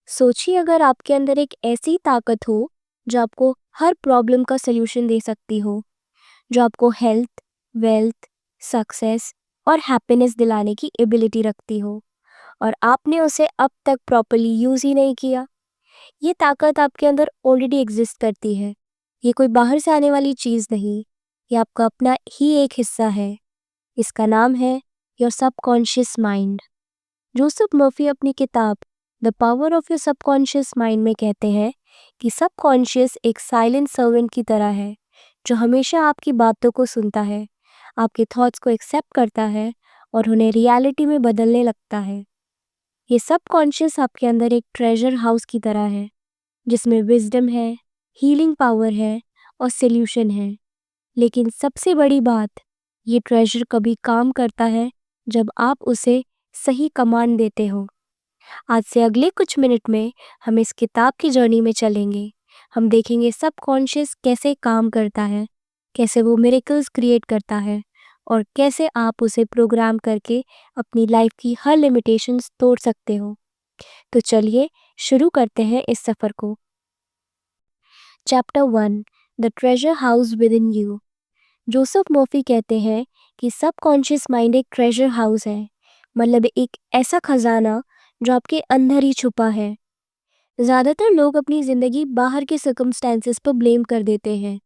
सोचिए अगर आपके अंदर एक ऐसी ताकत हो जो आपको हर प्रॉब्लम का सल्यूशन दे सकती हो, जो आपको हेल्थ, वेल्थ, सक्सेस और हैप्पीनेस दिलाने की एबिलिटी रखती हो और आपने उसे अब तक प्रॉपर्ली यूज़ ही नहीं किया। ये ताकत आपके अंदर ऑलरेडी एग्जिस्ट करती है। ये कोई बाहर से आने वाली चीज़ नहीं, ये आपका अपना ही एक हिस्सा है। इसका नाम है your subconscious mind. Joseph Murphy अपनी किताब the power of your subconscious mind में कहते हैं कि सबकॉन्शियस एक साइलेंट सर्वेंट की तरह है जो हमेशा आपकी बातों को सुनता है, आपके थॉट्स को एक्सेप्ट करता है और उन्हें रियलिटी में बदलने लगता है। ये सबकॉन्शियस आपके अंदर एक ट्रेजर हाउस की तरह है जिसमें विजडम है, हीलिंग पावर है और सॉल्यूशन है। लेकिन सबसे बड़ी बात, ये ट्रेजर कभी काम करता है जब आप उसे सही कमांड देते हो। आज से अगले कुछ मिनट में हम इस किताब की जर्नी में चलेंगे। हम देखेंगे सबकॉन्शियस कैसे काम करता है, कैसे वो मिरेकल्स क्रिएट करता है और कैसे आप उसे प्रोग्राम करके अपनी लाइफ की हर लिमिटेशंस तोड़ सकते हो। तो चलिए शुरू करते हैं इस सफ़र को। Chapter 1, the treasure house with in you. Joseph Murphy कहते हैं कि सबकॉन्शियस माइंड एक ट्रेजर हाउस है, मतलब एक ऐसा खजाना जो आपके अंदर ही छुपा है। ज़्यादातर लोग अपनी ज़िंदगी बाहर के सर्कमस्टेंसेस पर ब्लेम कर देते हैं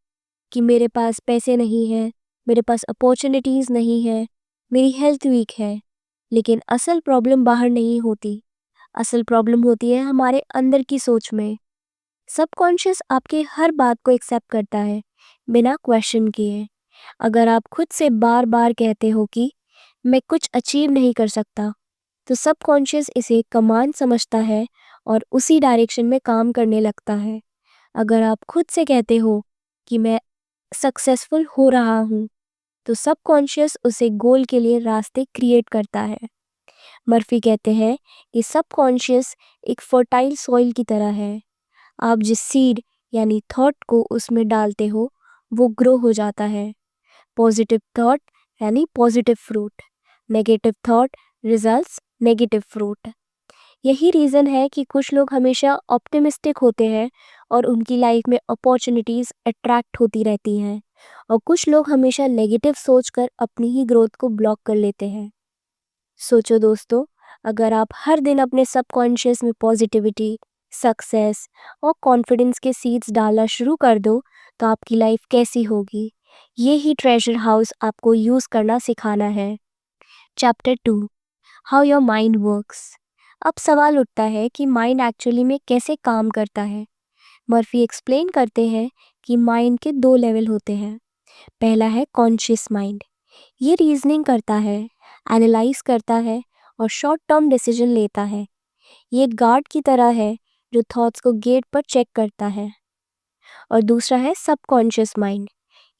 कि मेरे पास पैसे नहीं हैं, मेरे पास अपॉर्चुनिटीज़ नहीं है, मेरी हेल्थ वीक है। लेकिन असल प्रॉब्लम बाहर नहीं होती, असल प्रॉब्लम होती है हमारे अंदर की सोच में। सबकॉन्शियस आपके हर बात को एक्सेप्ट करता है बिना क्वेश्चन किए। अगर आप खुद से बार बार कहते हो कि मैं कुछ अचीव नहीं कर सकता, तो सबकॉन्शियस इसे कमांड समझता है और उसी डायरेक्शन में काम करने लगता है। अगर आप खुद से कहते हो कि मैं सक्सेसफुल हो रहा हूँ, तो सबकॉन्शियस उसे गोल के लिए रास्ते क्रिएट करता है। मर्फी कहते हैं कि सबकॉन्शियस एक फर्टाइल सॉइल की तरह है। आप जिस सीड यानी थॉट को उसमें डालते हो वो ग्रो हो जाता है। पॉजिटिव थॉट यानी positive fruit, negative thought results negative fruit. यही रीज़न है कि कुछ लोग हमेशा ऑप्टिमिस्टिक होते हैं और उनकी लाइफ में अपॉर्चुनिटीज़ अट्रैक्ट होती रहती हैं, और कुछ लोग हमेशा नेगेटिव सोचकर अपनी ही ग्रोथ को ब्लॉक कर लेते हैं। सोचो दोस्तों, अगर आप हर दिन अपने सबकॉन्शियस में पॉजिटिविटी, सक्सेस और कॉन्फिडेंस के सीड्स डालना शुरू कर दो, तो आपकी लाइफ कैसी होगी। ये ही ट्रेजर हाउस आपको यूज़ करना सिखाना है। Chapter 2, how your mind works. अब सवाल उठता है कि माइंड एक्चुअली में कैसे काम करता है। मर्फी एक्सप्लेन करते हैं कि माइंड के 2 लेवल होते हैं। पहला है कॉन्शियस माइंड। ये रीजनिंग करता है, एनालाइज करता है और शॉर्ट टर्म डिसीजन लेता है। ये एक गार्ड की तरह है जो थॉट्स को गेट पर चेक करता है। और दूसरा है सबकॉन्शियस माइंड।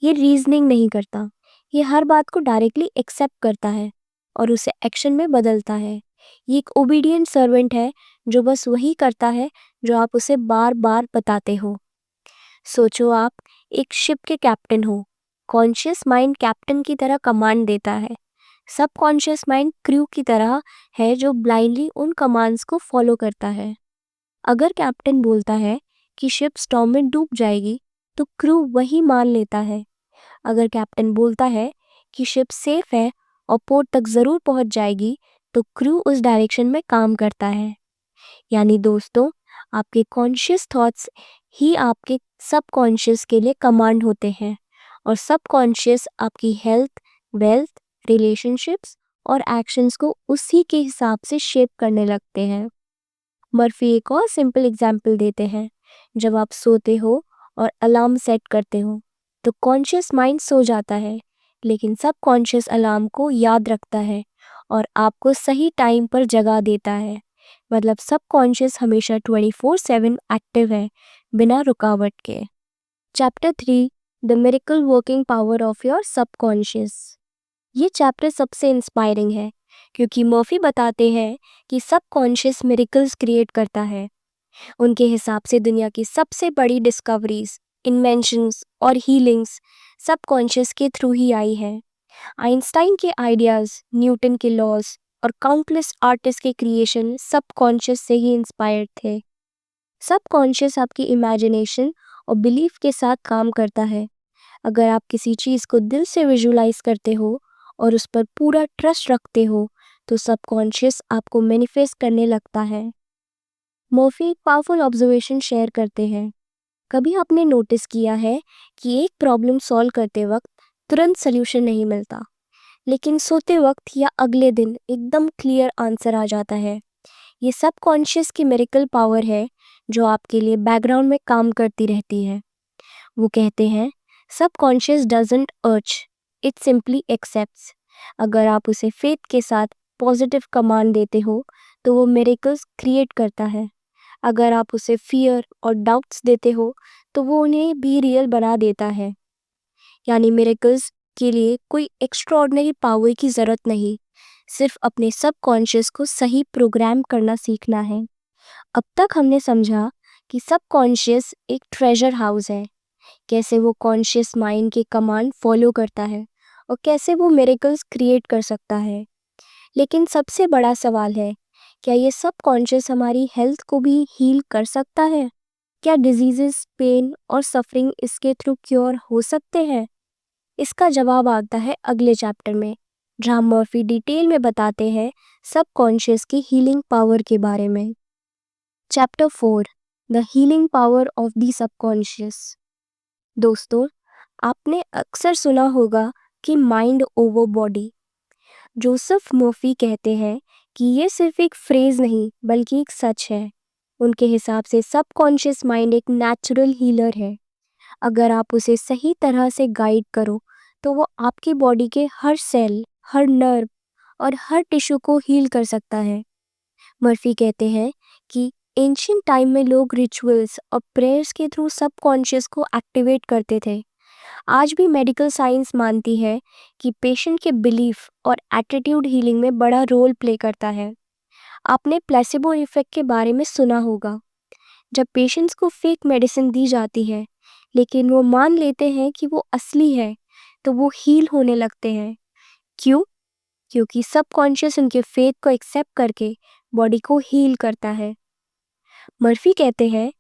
ये रीजनिंग नहीं करता, ये हर बात को डायरेक्टली एक्सेप्ट करता है और उसे एक्शन में बदलता है। ये एक ओबीडियंट सर्वेंट है जो बस वही करता है जो आप उसे बार बार बताते हो। सोचो आप एक शिप के कैप्टन हो। कॉन्शियस माइंड कैप्टन की तरह कमांड देता है। सबकॉन्शियस माइंड क्रू की तरह है जो ब्लाइंडली उन कमांड्स को फॉलो करता है। अगर कैप्टन बोलता है कि शिप स्टॉर्म में डूब जाएगी, तो क्रू वही मान लेता है। अगर कैप्टन बोलता है कि शिप सेफ है और पोर्ट तक ज़रूर पहुंच जाएगी, तो क्रू उस डायरेक्शन में काम करता है। यानी दोस्तों, आपके कॉन्शियस थॉट्स ही आपके सबकॉन्शियस के लिए कमांड होते हैं, और सबकॉन्शियस आपकी हेल्थ, वेल्थ, रिलेशनशिप्स और एक्शंस को उसी के हिसाब से शेप करने लगते हैं। मर्फी एक और सिंपल एग्जाम्पल देते हैं। जब आप सोते हो और अलार्म सेट करते हो, तो कॉन्शियस माइंड सो जाता है, लेकिन सबकॉन्शियस अलार्म को याद रखता है और आपको सही टाइम पर जगा देता है। मतलब सबकॉन्शियस हमेशा 24/7 एक्टिव है, बिना रुकावट के। Chapter 3, the miracle working power of your subconscious. ये चैप्टर सबसे इंस्पायरिंग है क्योंकि मर्फी बताते हैं कि सबकॉन्शियस मिरेकल्स क्रिएट करता है। उनके हिसाब से दुनिया की सबसे बड़ी डिस्कवरीज, इन्वेंशंस और हीलिंग्स सबकॉन्शियस के थ्रू ही आई है। आइंस्टाइन के आइडियाज़, न्यूटन के लॉज और काउंटलेस आर्टिस्ट के क्रिएशन सबकॉन्शियस से ही इंस्पायर्ड थे। सबकॉन्शियस आपकी इमेजिनेशन और बिलीफ के साथ काम करता है। अगर आप किसी चीज़ को दिल से विजुलाइज करते हो और उस पर पूरा ट्रस्ट रखते हो तो सबकॉन्शियस आपको मैनिफेस्ट करने लगता है। मर्फी एक पावरफुल ऑब्जर्वेशन शेयर करते हैं। कभी आपने नोटिस किया है कि एक प्रॉब्लम सॉल्व करते वक्त तुरंत सल्यूशन नहीं मिलता, लेकिन सोते वक्त या अगले दिन एकदम क्लियर आंसर आ जाता है। ये सबकॉन्शियस की मिरेकल पावर है जो आपके लिए बैकग्राउंड में काम करती रहती है। वो कहते हैं सबकॉन्शियस डजंट अर्ज, इट सिंपली एक्सेप्ट्स। अगर आप उसे फेथ के साथ पॉजिटिव कमांड देते हो तो वो मिरेकल्स क्रिएट करता है। अगर आप उसे फियर और डाउट्स देते हो तो वो उन्हें भी रियल बना देता है। यानी मिरेकल्स के लिए कोई एक्स्ट्रॉर्डिनरी पावर की ज़रूरत नहीं, सिर्फ अपने सबकॉन्शियस को सही प्रोग्राम करना सीखना है। अब तक हमने समझा कि सबकॉन्शियस एक ट्रेजर हाउस है, कैसे वो कॉन्शियस माइंड के कमांड फॉलो करता है और कैसे वो मिरेकल्स क्रिएट कर सकता है। लेकिन सबसे बड़ा सवाल है, क्या ये सबकॉन्शियस हमारी हेल्थ को भी हील कर सकता है? क्या डिजीजेस, पेन और सफरिंग इसके थ्रू क्योर हो सकते हैं? इसका जवाब आता है अगले चैप्टर में, जहाँ मर्फी डिटेल में बताते हैं सबकॉन्शियस की हीलिंग पावर के बारे में। Chapter 4, the healing power of the subconscious. दोस्तों, आपने अक्सर सुना होगा कि mind over body. Joseph Murphy कहते हैं कि ये सिर्फ एक फ्रेज नहीं बल्कि एक सच है। उनके हिसाब से सबकॉन्शियस माइंड एक नेचुरल हीलर है। अगर आप उसे सही तरह से गाइड करो तो वो आपकी बॉडी के हर सेल, हर नर्व और हर टिश्यू को हील कर सकता है। मर्फी कहते हैं कि एंशियंट टाइम में लोग रिचुअल्स और प्रेयर्स के थ्रू सबकॉन्शियस को एक्टिवेट करते थे। आज भी मेडिकल साइंस मानती है कि पेशेंट के बिलीफ और एटीट्यूड हीलिंग में बड़ा रोल प्ले करता है। आपने प्लेसिबो इफेक्ट के बारे में सुना होगा। जब पेशेंट्स को फेक मेडिसिन दी जाती है लेकिन वो मान लेते हैं कि वो असली है तो वो हील होने लगते हैं। क्यों? क्योंकि सबकॉन्शियस उनके फेथ को एक्सेप्ट करके बॉडी को हील करता है। मर्फी कहते हैं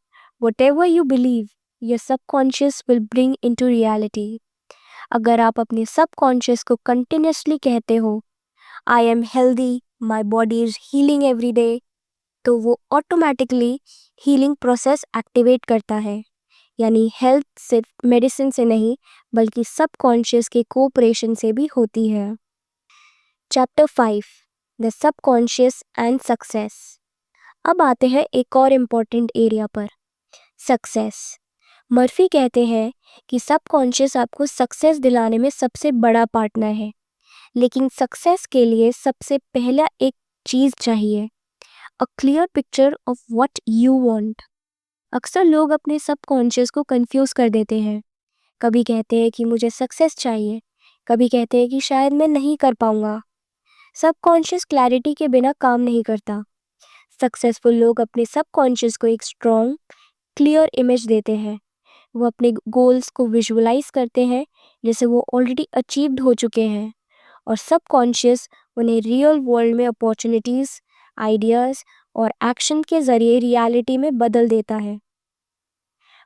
whatever you believe, your subconscious will bring into reality। अगर आप अपने सबकॉन्शियस को कंटिन्यूसली कहते हो I am healthy, my body is healing every day, तो वो ऑटोमेटिकली हीलिंग प्रोसेस एक्टिवेट करता है। यानी हेल्थ सिर्फ मेडिसिन से नहीं बल्कि सबकॉन्शियस के कोऑपरेशन से भी होती है। Chapter 5, the subconscious and success. अब आते हैं एक और इम्पॉर्टेंट एरिया पर, सक्सेस। मर्फी कहते हैं कि सबकॉन्शियस आपको सक्सेस दिलाने में सबसे बड़ा पार्टनर है, लेकिन सक्सेस के लिए सबसे पहला एक चीज़ चाहिए, a clear picture of what you want. अक्सर लोग अपने सबकॉन्शियस को कंफ्यूज कर देते हैं। कभी कहते हैं कि मुझे सक्सेस चाहिए, कभी कहते हैं कि शायद मैं नहीं कर पाऊंगा। सबकॉन्शियस क्लैरिटी के बिना काम नहीं करता। सक्सेसफुल लोग अपने सबकॉन्शियस को एक स्ट्रॉन्ग, क्लियर इमेज देते हैं। वो अपने गोल्स को विजुअलाइज करते हैं जैसे वो ऑलरेडी अचीव्ड हो चुके हैं, और सबकॉन्शियस उन्हें रियल वर्ल्ड में अपॉर्चुनिटीज़, आइडियाज़ और एक्शन के ज़रिए रियलिटी में बदल देता है।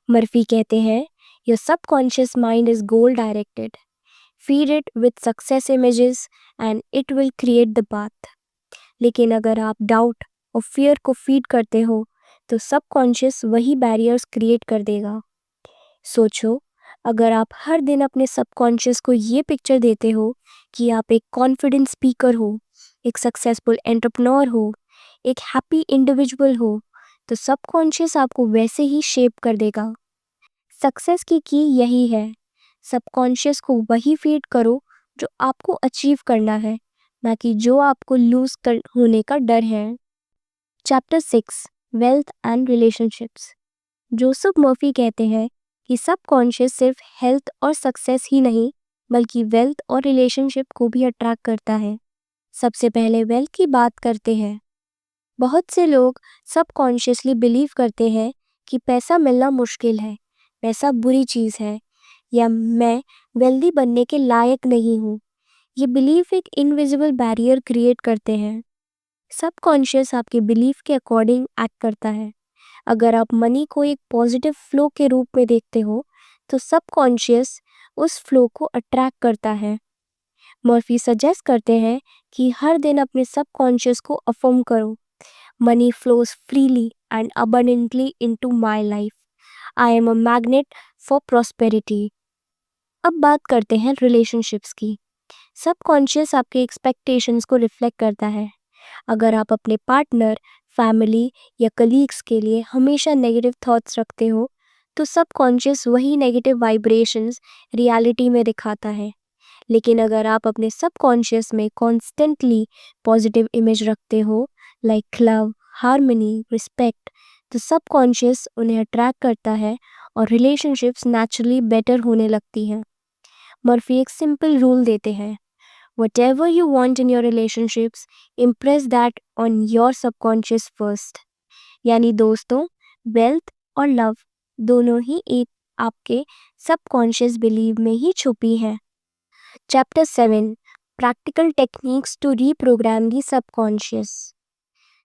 मर्फी कहते हैं your subconscious mind is goal directed, feed it with success images and it will create the path. लेकिन अगर आप डाउट और फियर को फीड करते हो तो सबकॉन्शियस वही बैरियर्स क्रिएट कर देगा। सोचो, अगर आप हर दिन अपने सबकॉन्शियस को ये पिक्चर देते हो कि आप एक कॉन्फिडेंट स्पीकर हो, एक सक्सेसफुल एंटरप्रेन्योर हो, एक हैप्पी इंडिविजुअल हो, तो सबकॉन्शियस आपको वैसे ही शेप कर देगा। सक्सेस की यही है, सबकॉन्शियस को वही फीड करो जो आपको अचीव करना है, ना कि जो आपको लूज कर होने का डर है। Chapter 6, wealth and relationships. Joseph Murphy कहते हैं कि सबकॉन्शियस सिर्फ हेल्थ और सक्सेस ही नहीं बल्कि वेल्थ और रिलेशनशिप को भी अट्रैक्ट करता है। सबसे पहले वेल्थ की बात करते हैं। बहुत से लोग सबकॉन्शियसली बिलीव करते हैं कि पैसा मिलना मुश्किल है, पैसा बुरी चीज़ है, या मैं वेल्दी बनने के लायक नहीं हूँ। ये बिलीफ एक इनविजिबल बैरियर क्रिएट करते हैं। सबकॉन्शियस आपके बिलीफ के अकॉर्डिंग एक्ट करता है। अगर आप मनी को एक पॉजिटिव फ्लो के रूप में देखते हो तो सबकॉन्शियस उस फ्लो को अट्रैक्ट करता है। मर्फी सजेस्ट करते हैं कि हर दिन अपने सबकॉन्शियस को अफर्म करो, money flows freely and abundantly into my life. I am a magnet for prosperity. अब बात करते हैं रिलेशनशिप्स की। सबकॉन्शियस आपके एक्सपेक्टेशंस को रिफ्लेक्ट करता है। अगर आप अपने पार्टनर, फैमिली या कलीग्स के लिए हमेशा नेगेटिव थॉट्स रखते हो तो सबकॉन्शियस वही नेगेटिव वाइब्रेशंस रियलिटी में दिखाता है। लेकिन अगर आप अपने सबकॉन्शियस में कॉन्स्टेंटली पॉजिटिव इमेज रखते हो, लाइक लव, हार्मनी, रिस्पेक्ट, तो सबकॉन्शियस उन्हें अट्रैक्ट करता है और रिलेशनशिप्स नेचुरली बेटर होने लगती हैं। मर्फी एक सिंपल रूल देते हैं, whatever you want in your relationships, impress that on your subconscious first। यानी दोस्तों, वेल्थ और लव दोनों ही एक आपके सबकॉन्शियस बिलीव में ही छुपी हैं। Chapter 7, practical techniques to reprogram the subconscious.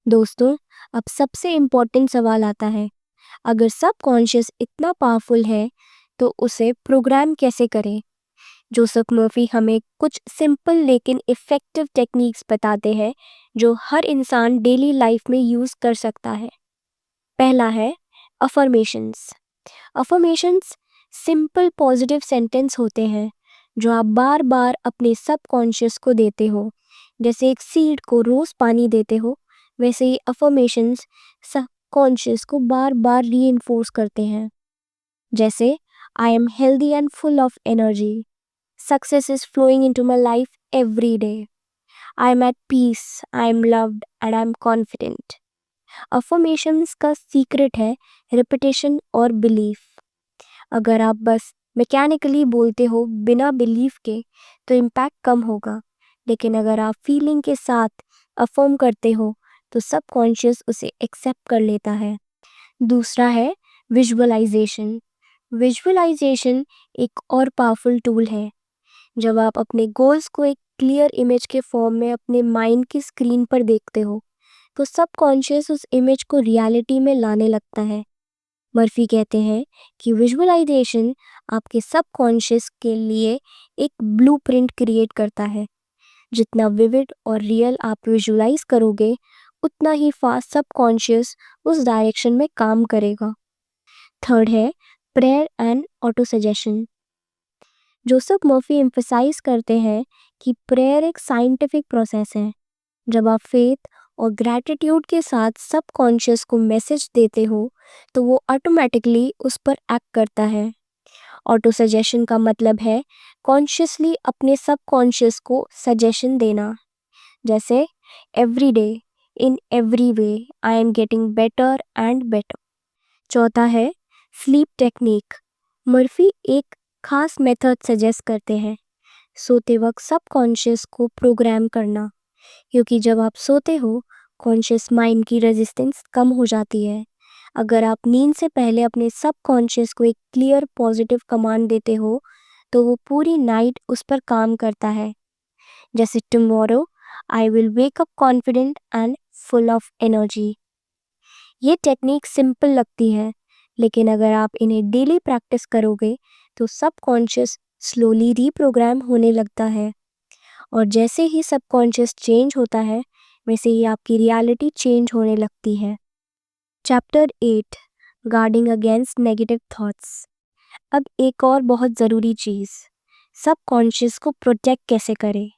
दोस्तों, अब सबसे इम्पोर्टेंट सवाल आता है, अगर सबकॉन्शियस इतना पावरफुल है तो उसे प्रोग्राम कैसे करें? जोसेफ मर्फी हमें कुछ सिंपल लेकिन इफ़ेक्टिव टेक्निक्स बताते हैं जो हर इंसान डेली लाइफ में यूज़ कर सकता है। पहला है affirmations. Affirmations simple positive sentence होते हैं जो आप बार बार अपने सबकॉन्शियस को देते हो। जैसे एक सीड को रोज़ पानी देते हो, वैसे ही अफर्मेशंस सबकॉन्शियस को बार बार रीइंफोर्स करते हैं। जैसे I am healthy and full of energy, success is flowing into my life every day, I am at peace, I am loved and I am confident। Affirmations का सीक्रेट है repetition और belief. अगर आप बस mechanically बोलते हो बिना belief के तो इम्पैक्ट कम होगा, लेकिन अगर आप फीलिंग के साथ अफर्म करते हो तो सबकॉन्शियस उसे एक्सेप्ट कर लेता है। दूसरा है विजुअलाइजेशन। विजुअलाइजेशन एक और पावरफुल टूल है। जब आप अपने गोल्स को एक क्लियर इमेज के फॉर्म में अपने माइंड की स्क्रीन पर देखते हो तो सबकॉन्शियस उस इमेज को रियलिटी में लाने लगता है। मर्फी कहते हैं कि विजुअलाइजेशन आपके सबकॉन्शियस के लिए एक ब्लूप्रिंट क्रिएट करता है। जितना विविड और रियल आप विजुअलाइज करोगे उतना ही फास्ट सबकॉन्शियस उस डायरेक्शन में काम करेगा। थर्ड है prayer and autosuggestion. Joseph Murphy emphasise करते हैं कि प्रेयर एक साइंटिफिक प्रोसेस है। जब आप फेथ और ग्रैटिट्यूड के साथ सबकॉन्शियस को मैसेज देते हो तो वो ऑटोमेटिकली उस पर एक्ट करता है। ऑटो सजेशन का मतलब है कॉन्शियसली अपने सबकॉन्शियस को सजेशन देना। जैसे every day, in every way, I am getting better and better. चौथा है स्लीप टेक्निक। मर्फी एक खास मेथड सजेस्ट करते हैं, सोते वक्त सबकॉन्शियस को प्रोग्राम करना, क्योंकि जब आप सोते हो कॉन्शियस माइंड की रेजिस्टेंस कम हो जाती है। अगर आप नींद से पहले अपने सबकॉन्शियस को एक क्लियर पॉजिटिव कमांड देते हो तो वो पूरी नाइट उस पर काम करता है। जैसे tomorrow I will wake up confident and full of energy. ये टेक्निक सिंपल लगती है, लेकिन अगर आप इन्हें डेली प्रैक्टिस करोगे तो सबकॉन्शियस स्लोली रीप्रोग्राम होने लगता है, और जैसे ही सबकॉन्शियस चेंज होता है वैसे ही आपकी रियलिटी चेंज होने लगती है। Chapter 8, guarding against negative thoughts. अब एक और बहुत ज़रूरी चीज़, सबकॉन्शियस को प्रोटेक्ट कैसे करें।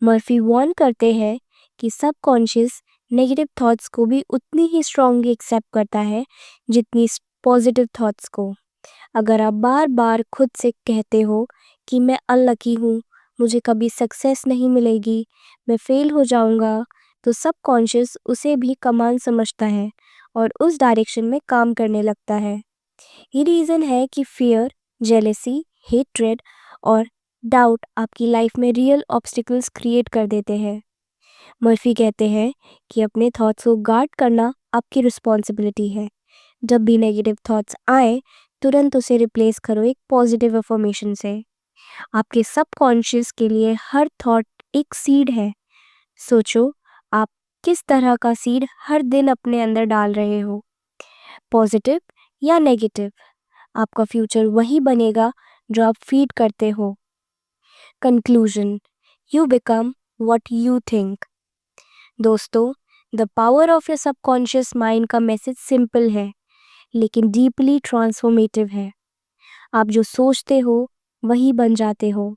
मर्फी वार्न करते हैं कि सबकॉन्शियस नेगेटिव थॉट्स को भी उतनी ही स्ट्रांगली एक्सेप्ट करता है जितनी पॉजिटिव थॉट्स को। अगर आप बार बार खुद से कहते हो कि मैं अनलकी हूँ, मुझे कभी सक्सेस नहीं मिलेगी, मैं फेल हो जाऊँगा, तो सबकॉन्शियस उसे भी कमांड समझता है और उस डायरेक्शन में काम करने लगता है। ये रीज़न है कि फियर, जेलेसी, हेट्रेड और डाउट आपकी लाइफ में रियल ऑब्स्टिकल्स क्रिएट कर देते हैं। मर्फी कहते हैं कि अपने थॉट्स को गार्ड करना आपकी रिस्पॉन्सिबिलिटी है। जब भी नेगेटिव थॉट्स आए तुरंत उसे रिप्लेस करो एक पॉजिटिव अफर्मेशन से। आपके सबकॉन्शियस के लिए हर थॉट एक सीड है। सोचो आप किस तरह का सीड हर दिन अपने अंदर डाल रहे हो। पॉजिटिव या नेगेटिव, आपका फ्यूचर वही बनेगा जो आप फीड करते हो। Conclusion, you become what you think. दोस्तों, the power of your subconscious mind का मैसेज सिंपल है लेकिन डीपली ट्रांसफॉर्मेटिव है। आप जो सोचते हो वही बन जाते हो।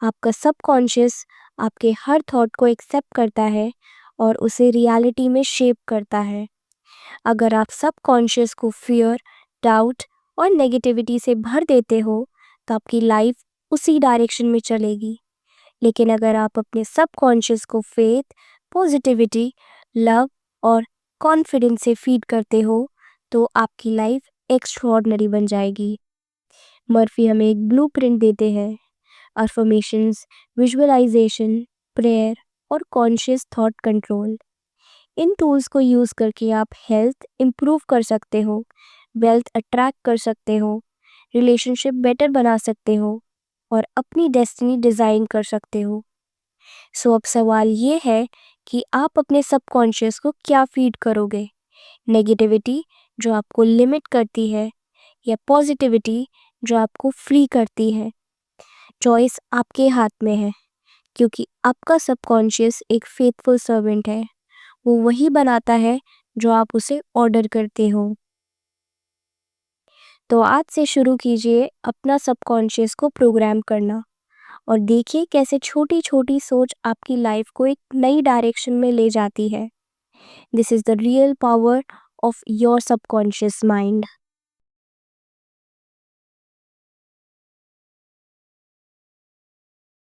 आपका सबकॉन्शियस आपके हर थॉट को एक्सेप्ट करता है और उसे रियलिटी में शेप करता है। अगर आप सबकॉन्शियस को फियर, डाउट और नेगेटिविटी से भर देते हो तो आपकी लाइफ उसी डायरेक्शन में चलेगी। लेकिन अगर आप अपने सबकॉन्शियस को फेथ, पॉजिटिविटी, लव और कॉन्फिडेंस से फीड करते हो तो आपकी लाइफ एक्स्ट्रॉर्डनरी बन जाएगी। मर्फी हमें एक ब्लूप्रिंट देते हैं। अफर्मेशंस, विजुअलाइजेशन, प्रेयर और कॉन्शियस थॉट कंट्रोल। इन टूल्स को यूज़ करके आप हेल्थ इम्प्रूव कर सकते हो, वेल्थ अट्रैक्ट कर सकते हो, रिलेशनशिप बेटर बना सकते हो और अपनी डेस्टिनी डिज़ाइन कर सकते हो। सो अब सवाल ये है कि आप अपने सबकॉन्शियस को क्या फीड करोगे? नेगेटिविटी जो आपको लिमिट करती है या पॉजिटिविटी जो आपको फ्री करती है? चॉइस आपके हाथ में है क्योंकि आपका सबकॉन्शियस एक फेथफुल सर्वेंट है। वो वही बनाता है जो आप उसे ऑर्डर करते हो। तो आज से शुरू कीजिए अपना सबकॉन्शियस को प्रोग्राम करना और देखिए कैसे छोटी छोटी सोच आपकी लाइफ को एक नई डायरेक्शन में ले जाती है। This is the real power of your subconscious mind.